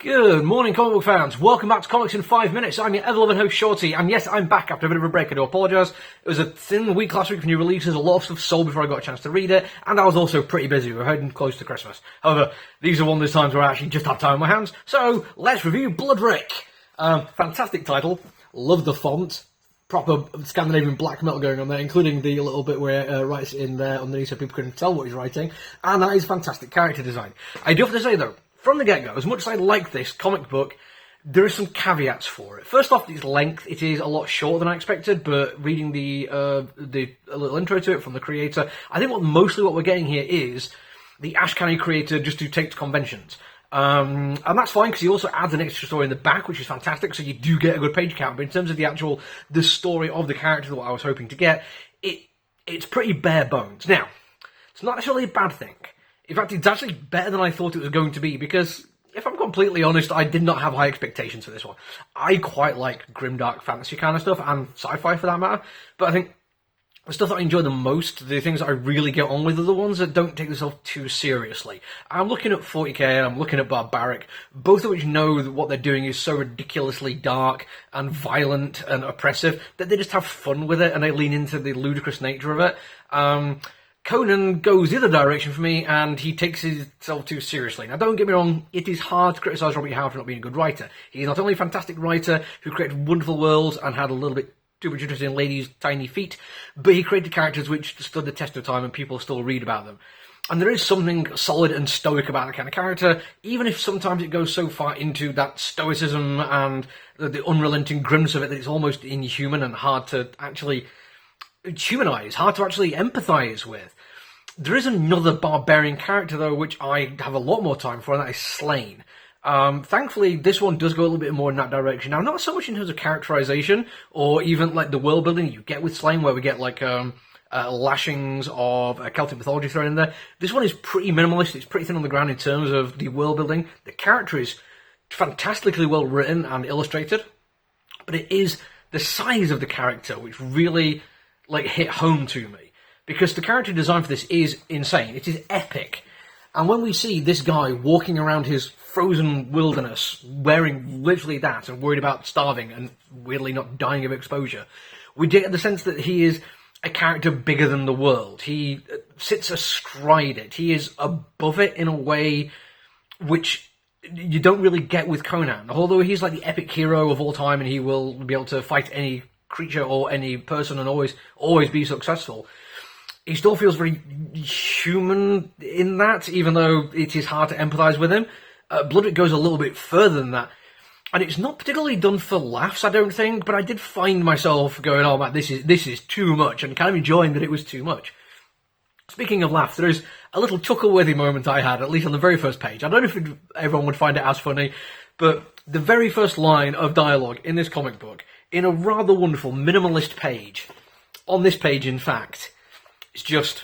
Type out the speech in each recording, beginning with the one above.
Good morning, comic book fans. Welcome back to Comics in 5 Minutes. I'm your ever-loving host, Shorty, and yes, I'm back after a bit of a break. I do apologise. It was a thin week last week for new releases, a lot of stuff sold before I got a chance to read it, and I was also pretty busy. We're heading close to Christmas. However, these are one of those times where I actually just have time on my hands, so let's review Bloodrik. Fantastic title. Love the font. Proper Scandinavian black metal going on there, including the little bit where it writes in there underneath so people can tell what he's writing, and that is fantastic character design. I do have to say though, from the get-go, as much as I like this comic book, there are some caveats for it. First off, its length. It is a lot shorter than I expected, but reading the little intro to it from the creator, I think mostly what we're getting here is the Ashcanny creator just to take to conventions. And that's fine, because he also adds an extra story in the back, which is fantastic, so you do get a good page count. But in terms of the story of the character that I was hoping to get, it's pretty bare bones. Now, it's not necessarily a bad thing. In fact, it's actually better than I thought it was going to be, because, if I'm completely honest, I did not have high expectations for this one. I quite like grimdark fantasy kind of stuff, and sci-fi for that matter, but I think the stuff that I enjoy the most, the things that I really get on with, are the ones that don't take themselves too seriously. I'm looking at 40k and I'm looking at Barbaric, both of which know that what they're doing is so ridiculously dark and violent and oppressive that they just have fun with it and they lean into the ludicrous nature of it. Conan goes the other direction for me, and he takes himself too seriously. Now, don't get me wrong, it is hard to criticise Robert Howard for not being a good writer. He's not only a fantastic writer who created wonderful worlds and had a little bit too much interest in ladies' tiny feet, but he created characters which stood the test of time and people still read about them. And there is something solid and stoic about that kind of character, even if sometimes it goes so far into that stoicism and the unrelenting grimness of it that it's almost inhuman and hard to actually humanise, hard to actually empathise with. There is another barbarian character, though, which I have a lot more time for, and that is Slain. Thankfully, this one does go a little bit more in that direction. Now, not so much in terms of characterisation, or even, like, the world building you get with Slain, where we get, like, lashings of Celtic mythology thrown in there. This one is pretty minimalist, it's pretty thin on the ground in terms of the world building. The character is fantastically well written and illustrated, but it is the size of the character which really hit home to me, because the character design for this is insane. It is epic, and when we see this guy walking around his frozen wilderness wearing literally that and worried about starving and weirdly not dying of exposure, we get the sense that he is a character bigger than the world. He sits astride it. He is above it in a way which you don't really get with Conan, although he's like the epic hero of all time and he will be able to fight any creature or any person and always be successful. He still feels very human in that, even though it is hard to empathise with him. Bloodrik goes a little bit further than that, and it's not particularly done for laughs, I don't think, but I did find myself going, oh man, this is too much, and kind of enjoying that it was too much. Speaking of laughs, there is a little chuckle-worthy moment I had, at least on the very first page. I don't know if everyone would find it as funny, but the very first line of dialogue in this comic book, in a rather wonderful minimalist page, on this page in fact, it's just,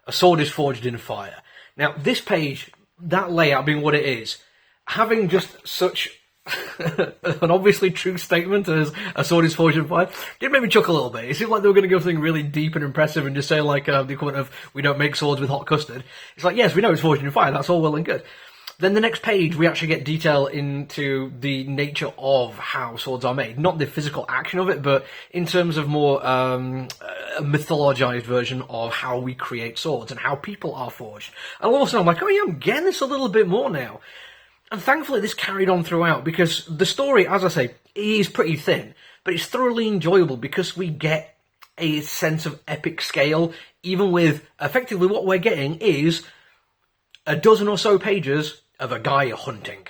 a sword is forged in fire. Now this page, that layout being what it is, having just such an obviously true statement as a sword is forged in fire, did make me chuckle a little bit. It seemed like they were going to go for something really deep and impressive and just say like the equivalent of, we don't make swords with hot custard. It's like, yes, we know it's forged in fire, that's all well and good. Then the next page, we actually get detail into the nature of how swords are made. Not the physical action of it, but in terms of more a mythologized version of how we create swords and how people are forged. And all of a sudden I'm like, oh yeah, I'm getting this a little bit more now. And thankfully this carried on throughout, because the story, as I say, is pretty thin, but it's thoroughly enjoyable because we get a sense of epic scale, even with effectively what we're getting is a dozen or so pages of a guy hunting.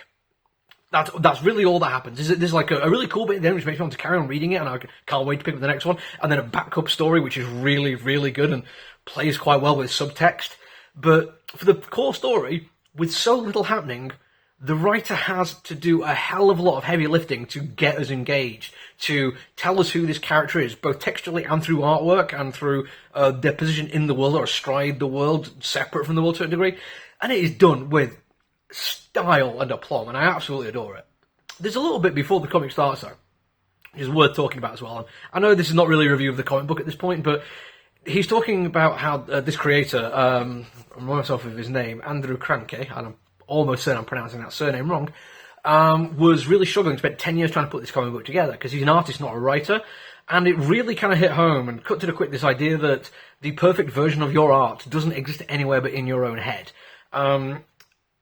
That's really all that happens. There's like a really cool bit there which makes me want to carry on reading it, and I can't wait to pick up the next one. And then a backup story which is really, really good and plays quite well with subtext. But for the core story, with so little happening, the writer has to do a hell of a lot of heavy lifting to get us engaged, to tell us who this character is, both textually and through artwork and through their position in the world or astride the world, separate from the world to a degree. And it is done with style and aplomb, and I absolutely adore it. There's a little bit before the comic starts, though, which is worth talking about as well. And I know this is not really a review of the comic book at this point, but he's talking about how this creator, I remind myself of his name, Andrew Kranke, and I'm almost certain I'm pronouncing that surname wrong, was really struggling, spent 10 years trying to put this comic book together, because he's an artist, not a writer. And it really kind of hit home and cut to the quick, this idea that the perfect version of your art doesn't exist anywhere but in your own head. And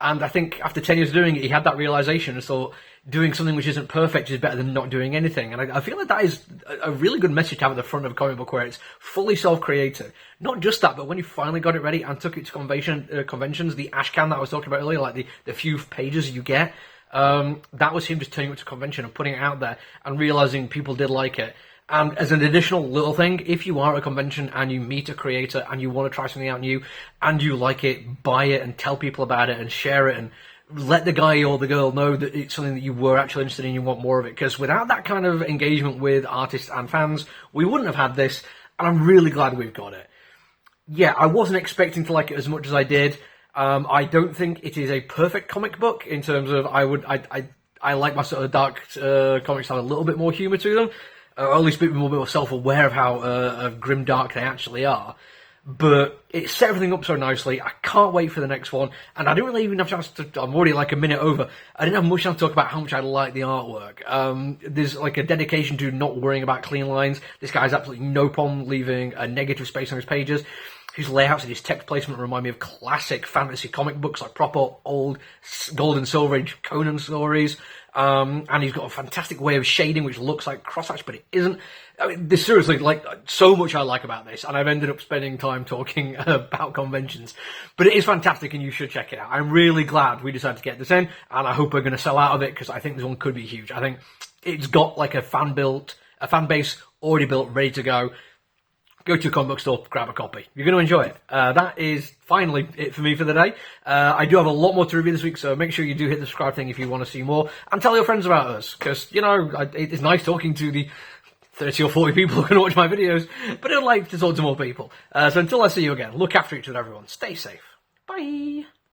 I think after 10 years of doing it, he had that realization and thought doing something which isn't perfect is better than not doing anything. And I feel like that is a really good message to have at the front of a comic book, where it's fully self-created. Not just that, but when you finally got it ready and took it to conventions, the ashcan that I was talking about earlier, like the few pages you get, that was him just turning it to convention and putting it out there and realizing people did like it. And as an additional little thing, if you are at a convention and you meet a creator and you want to try something out new and you like it, buy it and tell people about it and share it and let the guy or the girl know that it's something that you were actually interested in and you want more of it. Because without that kind of engagement with artists and fans, we wouldn't have had this, and I'm really glad we've got it. Yeah, I wasn't expecting to like it as much as I did. I don't think it is a perfect comic book in terms of I like my sort of dark comics to have a little bit more humour to them. Or at least be a little bit more self-aware of how grim dark they actually are. But it set everything up so nicely. I can't wait for the next one. And I didn't really even have a chance to... I'm already like a minute over. I didn't have much chance to talk about how much I like the artwork. There's like a dedication to not worrying about clean lines. This guy has absolutely no problem leaving a negative space on his pages. His layouts and his text placement remind me of classic fantasy comic books, like proper old Gold and Silver Age Conan stories. And he's got a fantastic way of shading, which looks like crosshatch, but it isn't. I mean, there's seriously, like, so much I like about this, and I've ended up spending time talking about conventions. But it is fantastic, and you should check it out. I'm really glad we decided to get this in, and I hope we're going to sell out of it, because I think this one could be huge. I think it's got, like, a fan base already built, ready to go. Go to a comic book store, grab a copy. You're going to enjoy it. That is finally it for me for the day. I do have a lot more to review this week, so make sure you do hit the subscribe thing if you want to see more. And tell your friends about us, because, you know, it's nice talking to the 30 or 40 people who can watch my videos, but I'd like to talk to more people. So until I see you again, look after each other, everyone. Stay safe. Bye.